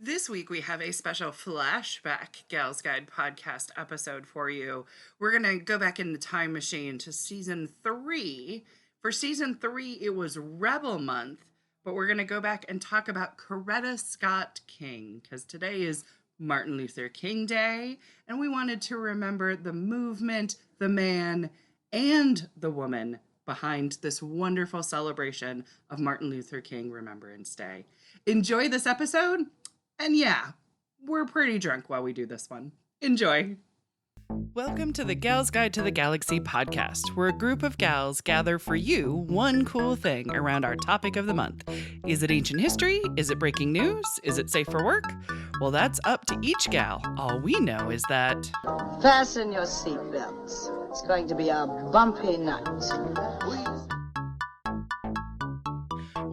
This week we have a special Flashback Gals Guide podcast episode for you. We're going to go back in the time machine to season 3. For season 3, it was Rebel Month, but we're going to go back and talk about Coretta Scott King because today is Martin Luther King Day, and we wanted to remember the movement, the man, and the woman behind this wonderful celebration of Martin Luther King Remembrance Day. Enjoy this episode. And yeah, we're pretty drunk while we do this one. Enjoy. Welcome to the Gals Guide to the Galaxy podcast, where a group of gals gather for you one cool thing around our topic of the month. Is it ancient history? Is it breaking news? Is it safe for work? Well, that's up to each gal. All we know is that... Fasten your seatbelts. It's going to be a bumpy night.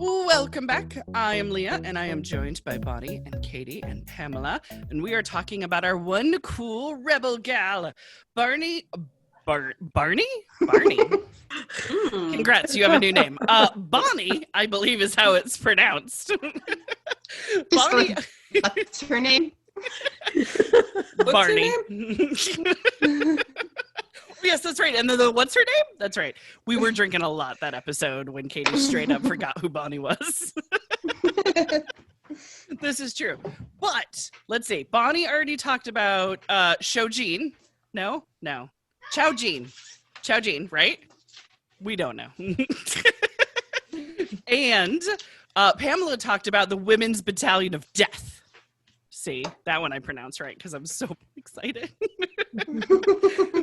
Welcome back. I am Leah, and I am joined by Bonnie and Katie and Pamela, and we are talking about our one cool rebel gal, Barney. Barney? Congrats, you have a new name. Bonnie, I believe, is how it's pronounced. Bonnie. What's her name? Barney. Yes, that's right. And the what's her name? That's right. We were drinking a lot that episode when Katie straight up forgot who Bonnie was. This is true. But let's see. Bonnie already talked about Shojin. No. Chow Jean, right? We don't know. And Pamela talked about the Women's Battalion of Death. See, that one I pronounced right because I'm so excited.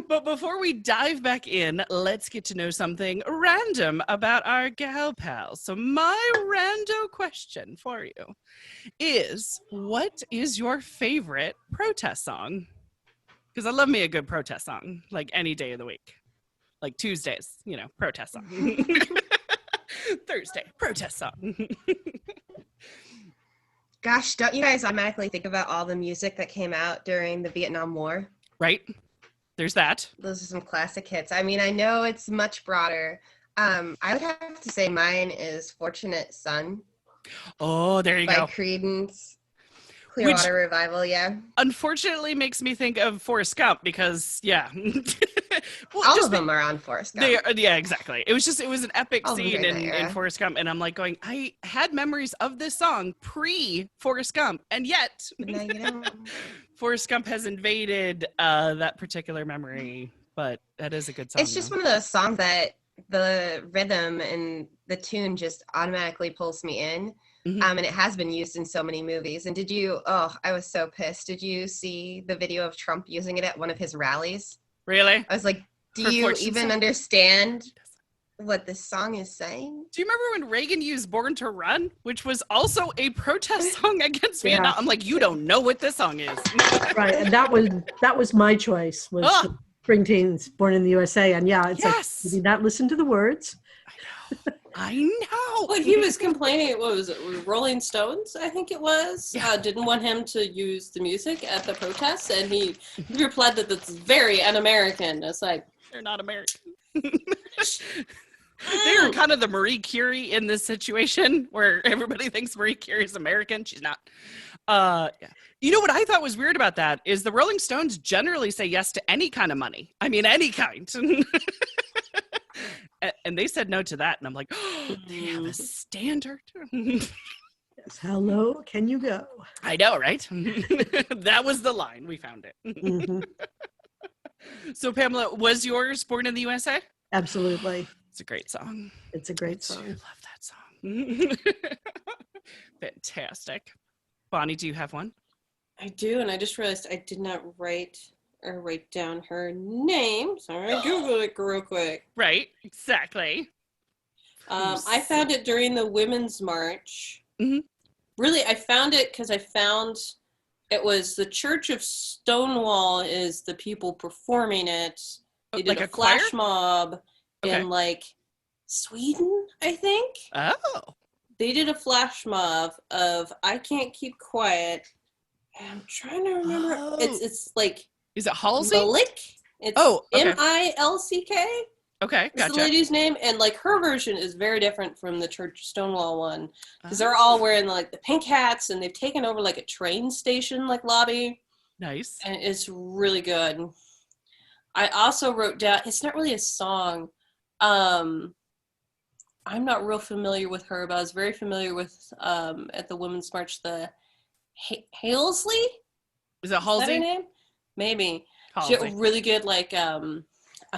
But before we dive back in, let's get to know something random about our gal pals. So my rando question for you is, what is your favorite protest song? Because I love me a good protest song, like any day of the week. Like Tuesdays, protest song. Thursday, protest song. Gosh, don't you guys automatically think about all the music that came out during the Vietnam War? Right. There's that. Those are some classic hits. I mean, I know it's much broader. I would have to say mine is Fortunate Son. Oh, there you by go. Creedence Clearwater Revival, yeah. Unfortunately makes me think of Forrest Gump because, yeah. Well, all of them are on Forrest Gump. Yeah, exactly. It was an epic All scene in Forrest Gump, and I'm like going, I had memories of this song pre-Forrest Gump, and yet Now you know. Forrest Gump has invaded that particular memory, but that is a good song. It's just one of those songs that the rhythm and the tune just automatically pulls me in. Mm-hmm. And it has been used in so many movies. And I was so pissed. Did you see the video of Trump using it at one of his rallies? Really? I was like, do you even understand what this song is saying? Do you remember when Reagan used Born to Run, which was also a protest song against Vietnam? I'm like, you don't know what this song is. Right, and that was my choice, was Springsteen's Born in the USA. And yeah, it's like, did you not listen to the words? I know. Well, he was complaining, what was it, Rolling Stones, I think it was, didn't want him to use the music at the protests, and he replied that that's very un-American. It's like, they're not American. They're kind of the Marie Curie in this situation where everybody thinks Marie Curie is American. She's not. You know what I thought was weird about that is the Rolling Stones generally say yes to any kind of money. I mean, any kind. And they said no to that. And I'm like, oh, they have a standard. Yes, how low can you go? I know, right? That was the line. We found it. Mm-hmm. So, Pamela, was yours Born in the USA? Absolutely. It's a great song. It's a great song. I love that song. Fantastic. Bonnie, do you have one? I do, and I just realized I did not write down her name. So I'm going to Google it real quick. Right, exactly. I found it during the Women's March. Mm-hmm. Really, I found it because I found it was the Church of Stonewall is the people performing it. They did a flash mob in Sweden, I think. Oh. They did a flash mob of I Can't Keep Quiet. And I'm trying to remember. Oh. It's like... Is it Halsey? Milk. It's okay. Milck. Okay, gotcha. Is the lady's name, and like her version is very different from the Church of Stonewall one, because they're all wearing like the pink hats, and they've taken over like a train station like lobby. Nice. And it's really good. I also wrote down, it's not really a song. I'm not real familiar with her, but I was very familiar with at the Women's March the Halesley. Is it Halsey? Is that her name? Maybe. Halsey. She had really good, like, I'm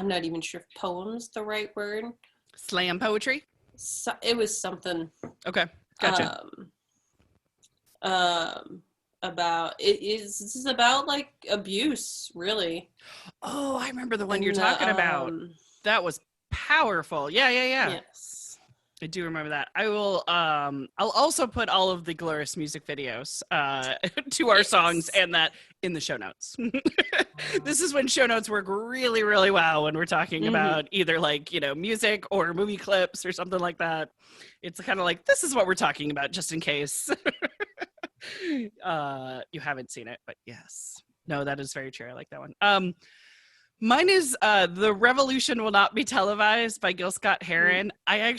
not even sure if poem's the right word. Slam poetry? So, it was something. Okay, gotcha. This is about like abuse, really. Oh, I remember the one you're talking about. That was powerful. Yeah. Yes. I do remember that. I will I'll also put all of the glorious music videos to our songs and that in the show notes. This is when show notes work really, really well when we're talking about either like, music or movie clips or something like that. It's kind of like, this is what we're talking about just in case you haven't seen it, but yes. No, that is very true. I like that one. Mine is The Revolution Will Not Be Televised by Gil Scott-Heron. I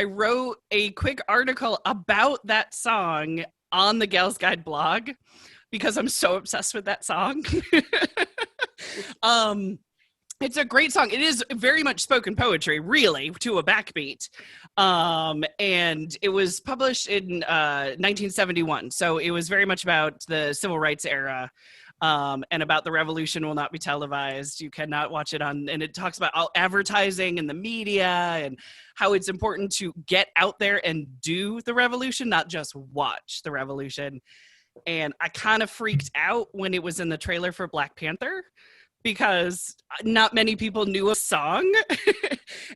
wrote a quick article about that song on the Gals Guide blog because I'm so obsessed with that song. It's a great song. It is very much spoken poetry, really, to a backbeat. And it was published in 1971. So it was very much about the civil rights era. And about the revolution will not be televised. You cannot watch it and it talks about all advertising and the media and how it's important to get out there and do the revolution, not just watch the revolution. And I kind of freaked out when it was in the trailer for Black Panther because not many people knew a song.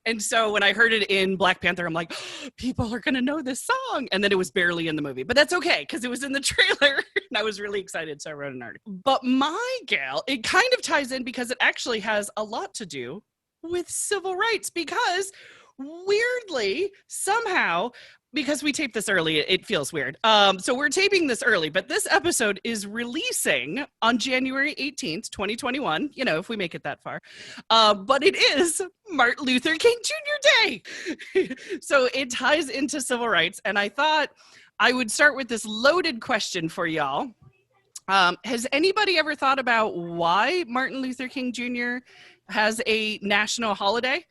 And so when I heard it in Black Panther, I'm like, oh, people are going to know this song. And then it was barely in the movie. But that's okay, because it was in the trailer. And I was really excited, so I wrote an article. But my gal, it kind of ties in because it actually has a lot to do with civil rights. Because weirdly, somehow, because we taped this early, it feels weird. So we're taping this early, but this episode is releasing on January 18th, 2021, if we make it that far. But it is Martin Luther King Jr. Day. So it ties into civil rights. And I thought I would start with this loaded question for y'all. Has anybody ever thought about why Martin Luther King Jr. has a national holiday?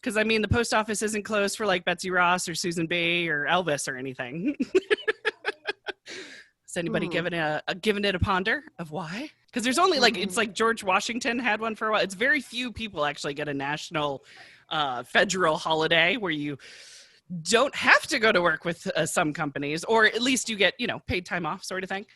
Because, the post office isn't closed for like Betsy Ross or Susan B. or Elvis or anything. Has anybody given it a ponder of why? Because there's only it's like George Washington had one for a while. It's very few people actually get a national federal holiday where you don't have to go to work with some companies, or at least you get, paid time off sort of thing.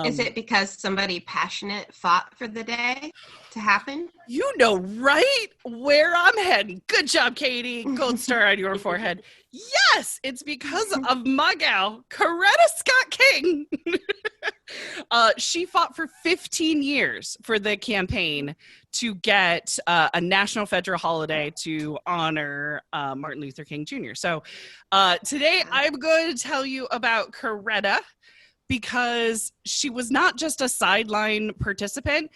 Is it because somebody passionate fought for the day to happen? You know right where I'm heading. Good job, Katie. Gold star on your forehead. Yes, it's because of my gal, Coretta Scott King. She fought for 15 years for the campaign to get a national federal holiday to honor Martin Luther King Jr. So today I'm going to tell you about Coretta, because she was not just a sideline participant.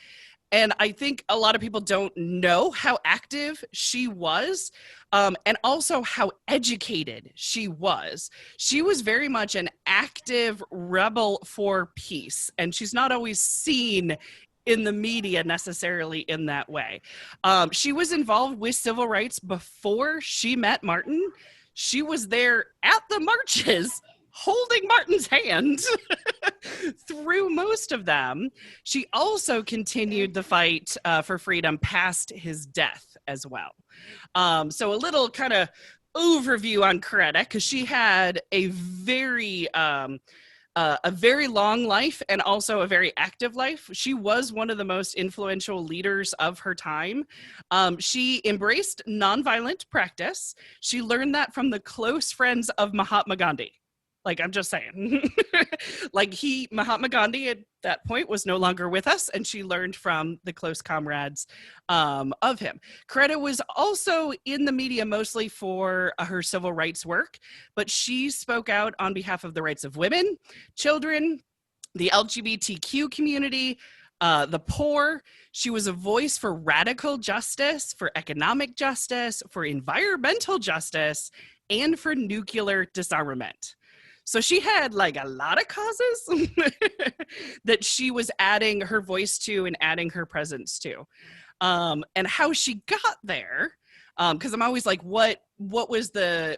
And I think a lot of people don't know how active she was, and also how educated she was. She was very much an active rebel for peace, and she's not always seen in the media necessarily in that way. She was involved with civil rights before she met Martin. She was there at the marches holding Martin's hand through most of them. She also continued the fight for freedom past his death as well. So a little kind of overview on Coretta, because she had a very long life and also a very active life. She was one of the most influential leaders of her time. She embraced nonviolent practice. She learned that from the close friends of Mahatma Gandhi. Like, I'm just saying, Mahatma Gandhi at that point was no longer with us, and she learned from the close comrades of him. Coretta was also in the media mostly for her civil rights work, but she spoke out on behalf of the rights of women, children, the LGBTQ community, the poor. She was a voice for radical justice, for economic justice, for environmental justice, and for nuclear disarmament. So she had like a lot of causes that she was adding her voice to and adding her presence to. And how she got there, because I'm always like, what was the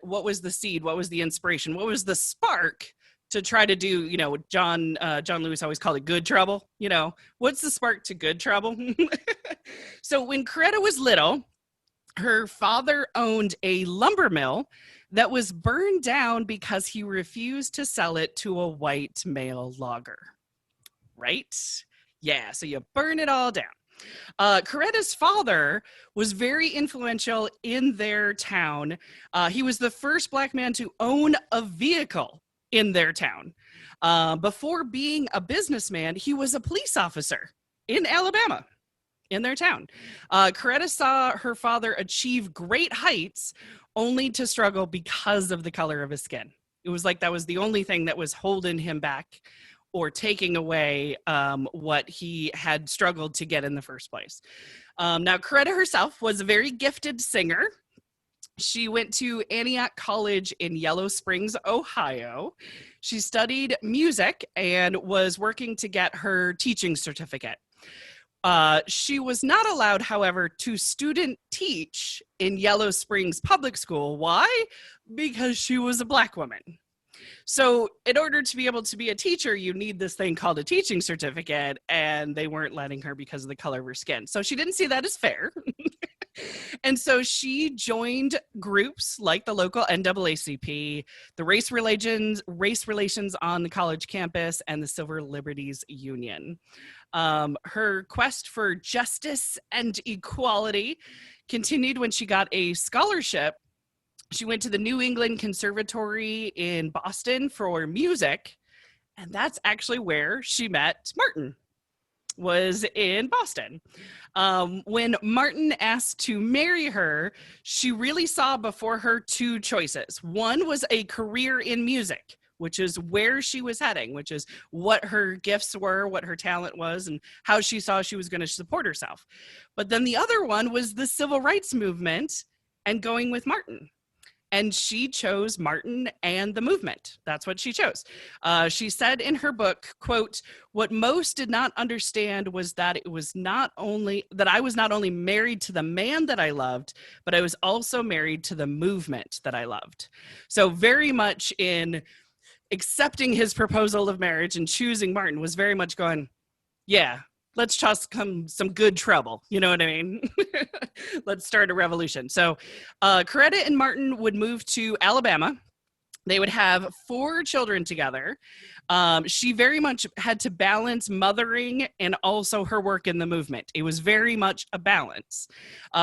seed? What was the inspiration? What was the spark to try to do, you know, John Lewis always called it good trouble. You know, what's the spark to good trouble? So when Coretta was little, her father owned a lumber mill that was burned down because he refused to sell it to a white male logger. Right? Yeah, so you burn it all down. Coretta's father was very influential in their town. He was the first Black man to own a vehicle in their town. Before being a businessman, he was a police officer in Alabama, in their town. Coretta saw her father achieve great heights only to struggle because of the color of his skin. It was like that was the only thing that was holding him back or taking away what he had struggled to get in the first place. Now, Coretta herself was a very gifted singer. She went to Antioch College in Yellow Springs, Ohio. She studied music and was working to get her teaching certificate. She was not allowed, however, to student teach in Yellow Springs Public School. Why? Because she was a Black woman. So in order to be able to be a teacher, you need this thing called a teaching certificate, and they weren't letting her because of the color of her skin. So she didn't see that as fair. And so she joined groups like the local NAACP, the race relations on the college campus, and the Civil Liberties Union. Her quest for justice and equality continued when she got a scholarship. She went to the New England Conservatory in Boston for music, and that's actually where she met Martin, was in Boston. When Martin asked to marry her, she really saw before her two choices. One was a career in music, which is where she was heading, which is what her gifts were, what her talent was, and how she saw she was going to support herself. But then the other one was the civil rights movement and going with Martin. And she chose Martin and the movement. That's what she chose. She said in her book, quote, "What most did not understand was that I was not only married to the man that I loved, but I was also married to the movement that I loved." So very much in accepting his proposal of marriage and choosing Martin was very much going, yeah, let's just some good trouble. You know what I mean? Let's start a revolution. So Coretta and Martin would move to Alabama. They would have 4 children together. She very much had to balance mothering and also her work in the movement. It was very much a balance.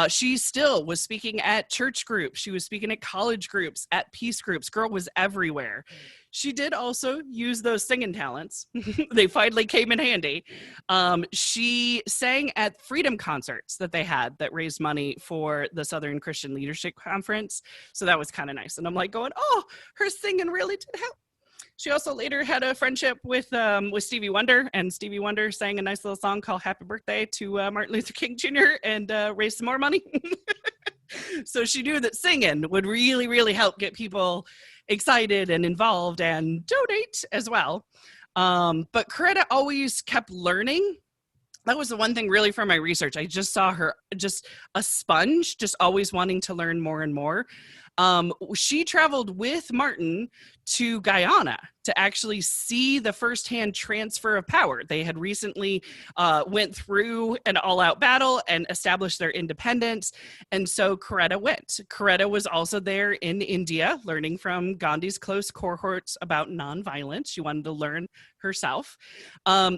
She still was speaking at church groups. She was speaking at college groups, at peace groups. Girl was everywhere. She did also use those singing talents. They finally came in handy. She sang at freedom concerts that they had that raised money for the Southern Christian Leadership Conference. So that was kind of nice. And I'm like going, oh, her singing really did help. She also later had a friendship with Stevie Wonder, and Stevie Wonder sang a nice little song called Happy Birthday to Martin Luther King Jr. and raised some more money. So she knew that singing would really, really help get people excited and involved and donate as well. But Coretta always kept learning. That was the one thing really from my research. I just saw her just a sponge, just always wanting to learn more and more. She traveled with Martin to Guyana to actually see the firsthand transfer of power. They had recently went through an all-out battle and established their independence, and so Coretta went. Coretta was also there in India, learning from Gandhi's close cohorts about nonviolence. She wanted to learn herself.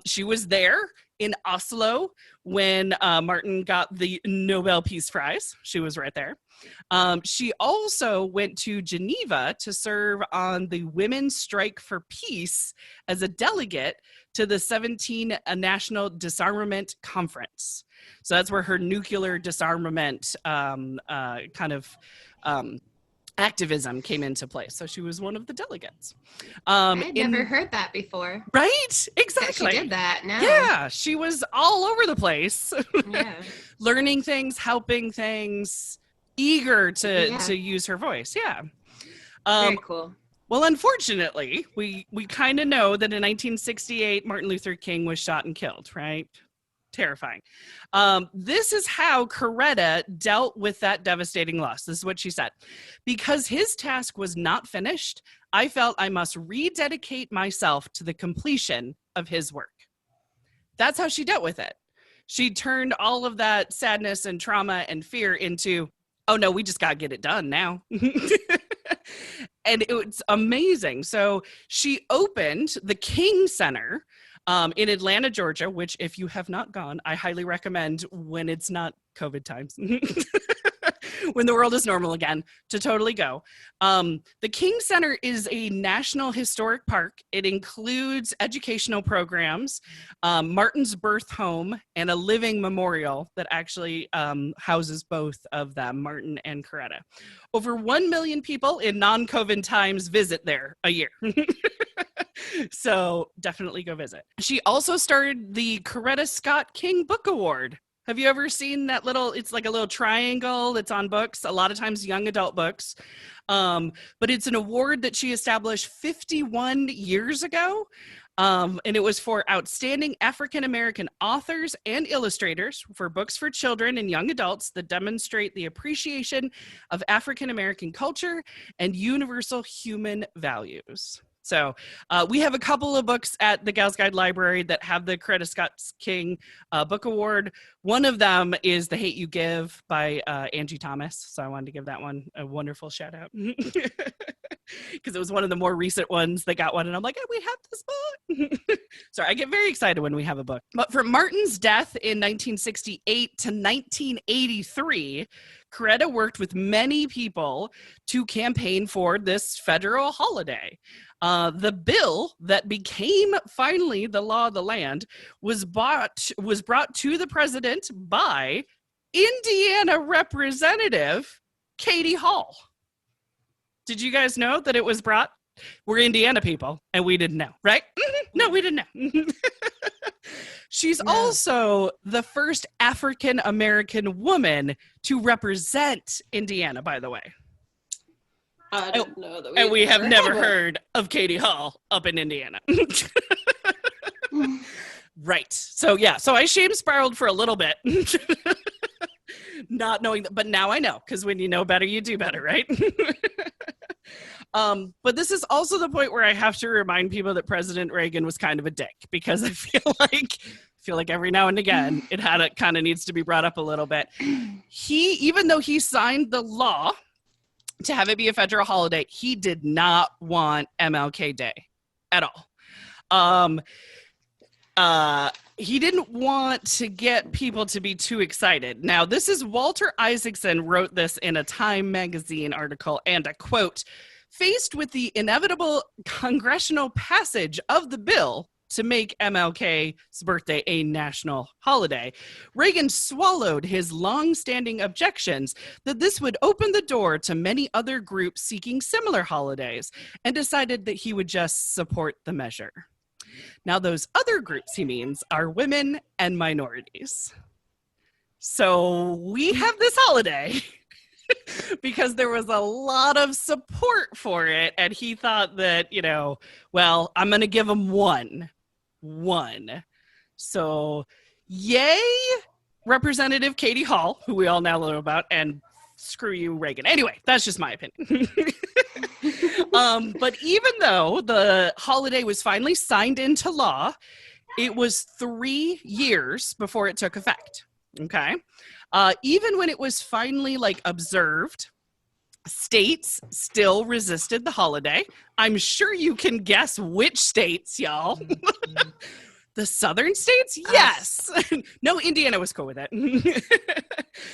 She was there in Oslo when Martin got the Nobel Peace Prize. She was right there. She also went to Geneva to serve on the Women's Strike for Peace as a delegate to the 17th National Disarmament Conference. So that's where her nuclear disarmament activism came into place. So she was one of the delegates. I'd never heard that before. Right? Exactly. That she did that. No. Yeah, she was all over the place. Yeah. Learning things, helping things, eager to use her voice. Yeah. Very cool. Well, unfortunately, we kind of know that in 1968, Martin Luther King was shot and killed, right? Terrifying. This is how Coretta dealt with that devastating loss. This is what she said. Because his task was not finished, I felt I must rededicate myself to the completion of his work. That's how she dealt with it. She turned all of that sadness and trauma and fear into, oh no, we just got to get it done now. And it was amazing. So she opened the King Center in Atlanta, Georgia, which if you have not gone, I highly recommend when it's not COVID times, when the world is normal again, to totally go. The King Center is a national historic park. It includes educational programs, Martin's birth home, and a living memorial that actually houses both of them, Martin and Coretta. Over 1 million people in non-COVID times visit there a year. So definitely go visit. She also started the Coretta Scott King Book Award. Have you ever seen that it's like a little triangle that's on books, a lot of times young adult books. But it's an award that she established 51 years ago. And it was for outstanding African-American authors and illustrators for books for children and young adults that demonstrate the appreciation of African-American culture and universal human values. So we have a couple of books at the Gals Guide Library that have the Coretta Scott King Book Award. One of them is The Hate You Give by Angie Thomas. So I wanted to give that one a wonderful shout out because it was one of the more recent ones that got one. And I'm like, hey, we have this book. Sorry, I get very excited when we have a book. But from Martin's death in 1968 to 1983, Coretta worked with many people to campaign for this federal holiday. The bill that became finally the law of the land was brought to the president by Indiana Representative Katie Hall. Did you guys know that it was brought? We're Indiana people, and we didn't know, right? No, we didn't know. She's also the first African-American woman to represent Indiana, by the way. I didn't know that. And we have never heard of Katie Hall up in Indiana. Right. So, yeah. So I shame spiraled for a little bit. Not knowing that. But now I know. Because when you know better, you do better, right? But this is also the point where I have to remind people that President Reagan was kind of a dick. Because I feel like every now and again, it kind of needs to be brought up a little bit. Even though he signed the law to have it be a federal holiday, he did not want MLK Day at all. He didn't want to get people to be too excited. Now, this is Walter Isaacson wrote this in a Time magazine article, and I quote, "Faced with the inevitable congressional passage of the bill to make MLK's birthday a national holiday, Reagan swallowed his long-standing objections that this would open the door to many other groups seeking similar holidays and decided that he would just support the measure." Now, those other groups he means are women and minorities. So we have this holiday because there was a lot of support for it, and he thought that, well, I'm going to give him one. So yay, Representative Katie Hall, who we all now know about, and screw you, Reagan. Anyway, that's just my opinion. But even though the holiday was finally signed into law, it was 3 years before it took effect. Okay. Even when it was finally observed, states still resisted the holiday. I'm sure you can guess which states, y'all. The southern states? Yes. No, Indiana was cool with it.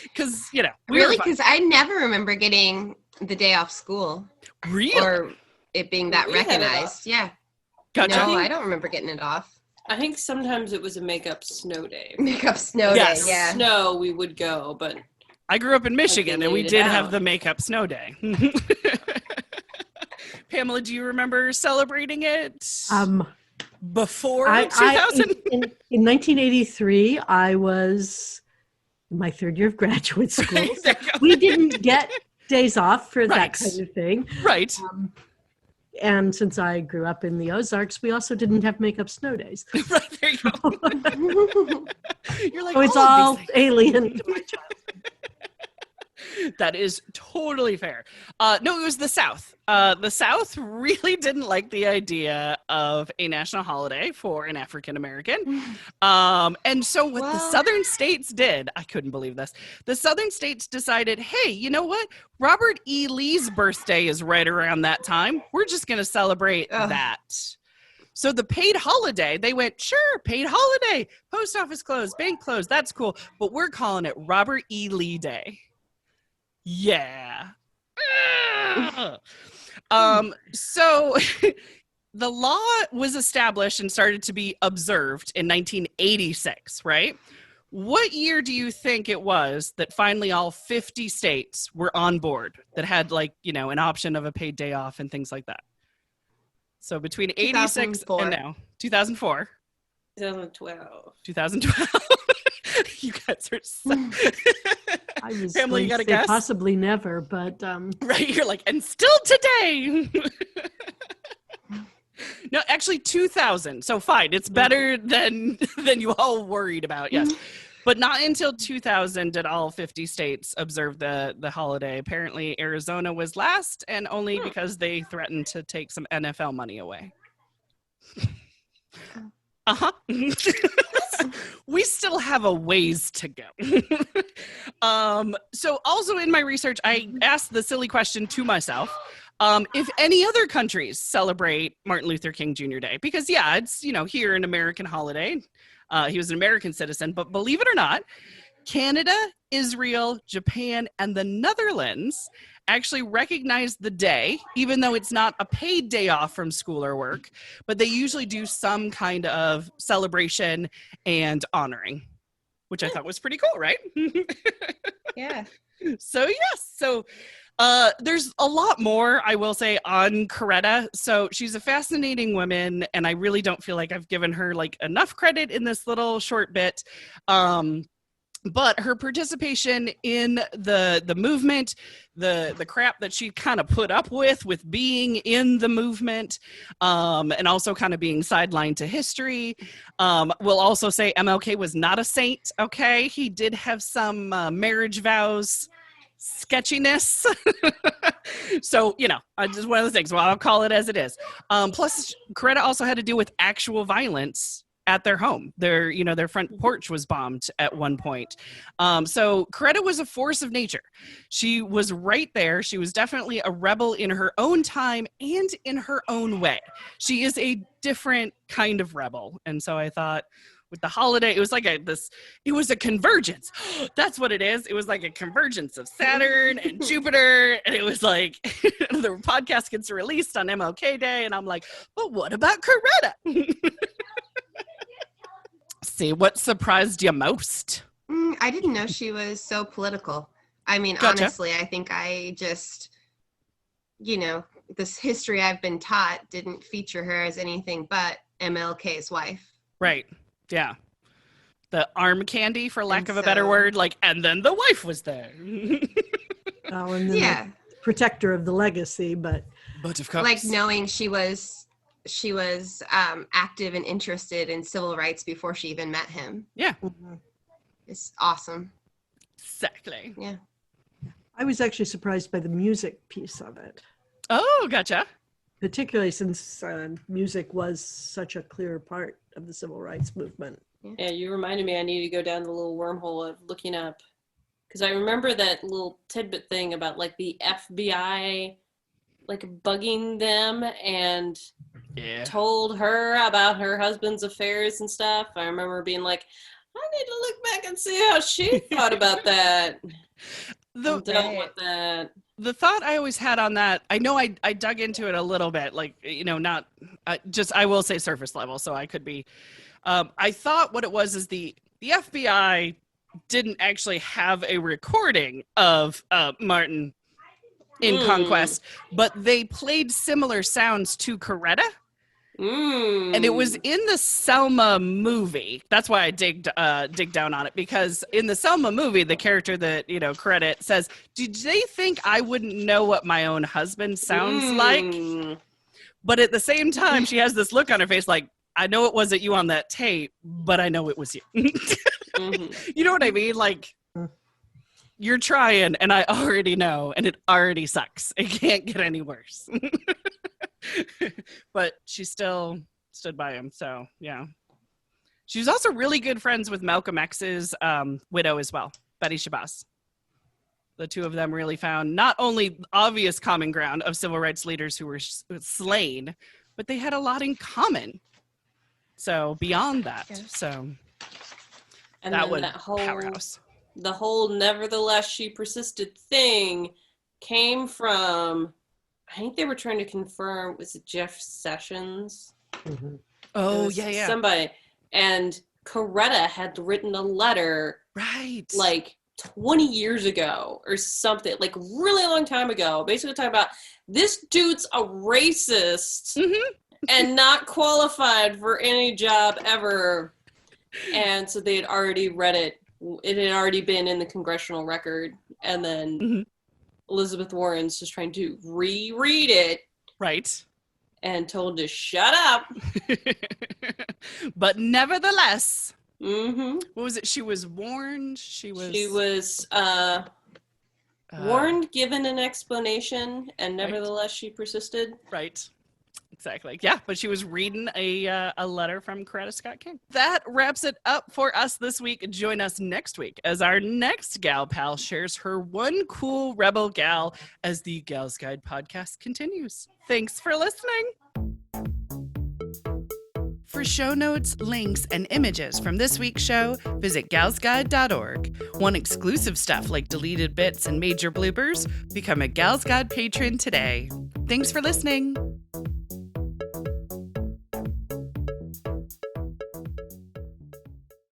Because, Really? Because I never remember getting the day off school. Really? Or it being that recognized. Yeah. Gotcha. No, I don't remember getting it off. I think sometimes it was a make-up snow day. Make-up snow Yes. day, yeah. Snow, we would go, but... I grew up in Michigan, and we did have the make-up snow day. Pamela, do you remember celebrating it? Before 2000? In 1983, I was in my third year of graduate school. So we didn't get days off for that kind of thing. Right. And since I grew up in the Ozarks, we also didn't have make-up snow days. Right, there you go. You're like, so it's all alien to my childhood. That is totally fair. No, it was the South. The South really didn't like the idea of a national holiday for an African American. And so what the Southern states did, I couldn't believe this. The Southern states decided, hey, you know what? Robert E. Lee's birthday is right around that time. We're just going to celebrate that. So the paid holiday, they went, sure, paid holiday. Post office closed, bank closed. That's cool. But we're calling it Robert E. Lee Day. Yeah. So the law was established and started to be observed in 1986, right? What year do you think it was that finally all 50 states were on board that had an option of a paid day off and things like that? So between 86 and now, 2004. 2012. You guys are so... I was Pamela, you got to guess? Possibly never, but... Right, you're like, and still today! No, actually 2000. So fine, it's better than you all worried about, yes. But not until 2000 did all 50 states observe the holiday. Apparently Arizona was last, and only because they threatened to take some NFL money away. Uh-huh. We still have a ways to go. So also in my research, I asked the silly question to myself, if any other countries celebrate Martin Luther King Jr. Day, because it's, here an American holiday. He was an American citizen, but believe it or not, Canada, Israel, Japan, and the Netherlands actually recognize the day, even though it's not a paid day off from school or work, but they usually do some kind of celebration and honoring, which I thought was pretty cool, right? Yeah. So, yes. So there's a lot more, I will say, on Coretta. So she's a fascinating woman, and I really don't feel like I've given her enough credit in this little short bit. But her participation in the movement, the crap that she kind of put up with being in the movement, and also kind of being sidelined to history. We'll also say MLK was not a saint, okay? He did have some marriage vows sketchiness. So, just one of the things. Well, I'll call it as it is. Plus, Coretta also had to deal with actual violence at their home. Their front porch was bombed at one point. So Coretta was a force of nature. She was right there. She was definitely a rebel in her own time and in her own way. She is a different kind of rebel. And so I thought with the holiday, it was it was a convergence. That's what it is. It was like a convergence of Saturn and Jupiter. And it was like the podcast gets released on MLK Day. And I'm like, but what about Coretta? See, what surprised you most? I didn't know she was so political. I mean, Gotcha. Honestly, I think I just, this history I've been taught didn't feature her as anything but MLK's wife. Right. Yeah. The arm candy, for lack of a better word, and then the wife was there. Oh, and then the protector of the legacy, but of course. Knowing she was active and interested in civil rights before she even met him. Yeah. It's awesome. Exactly. Yeah. I was actually surprised by the music piece of it. Oh, gotcha. Particularly since music was such a clear part of the civil rights movement. Yeah, you reminded me I need to go down the little wormhole of looking up, because I remember that little tidbit thing about the FBI bugging them and told her about her husband's affairs and stuff. I remember being like, I need to look back and see how she thought about that. Dealt with that. The thought I always had on that, I know I dug into it a little bit, not just, I will say surface level, so I could be, I thought what it was is the FBI didn't actually have a recording of Martin in Conquest, but they played similar sounds to Coretta. And it was in the Selma movie. That's why I dig down on it, because in the Selma movie, the character that, Coretta says, "Did they think I wouldn't know what my own husband sounds like?" But at the same time, she has this look on her face like, "I know it wasn't you on that tape, but I know it was you." You know what I mean? Like, you're trying, and I already know, and it already sucks. It can't get any worse. But she still stood by him. So, yeah. She was also really good friends with Malcolm X's widow as well, Betty Shabazz. The two of them really found not only obvious common ground of civil rights leaders who were slain, but they had a lot in common. So beyond that, so and that then was that whole powerhouse. The whole "nevertheless she persisted" thing came from, I think they were trying to confirm, was it Jeff Sessions? Mm-hmm. Oh, yeah. Somebody. And Coretta had written a letter. Right. Like 20 years ago or something, like really long time ago, basically talking about this dude's a racist and not qualified for any job ever. And so they had already read it. It had already been in the congressional record. And then Elizabeth Warren's just trying to reread it. Right. And told to shut up. But nevertheless, what was it? She was warned. She was warned, given an explanation, and nevertheless she persisted. Right. Exactly. Yeah, but she was reading a letter from Coretta Scott King. That wraps it up for us this week. Join us next week as our next gal pal shares her one cool rebel gal as the Gals Guide podcast continues. Thanks for listening. For show notes, links, and images from this week's show, visit galsguide.org. Want exclusive stuff like deleted bits and major bloopers? Become a Gals Guide patron today. Thanks for listening.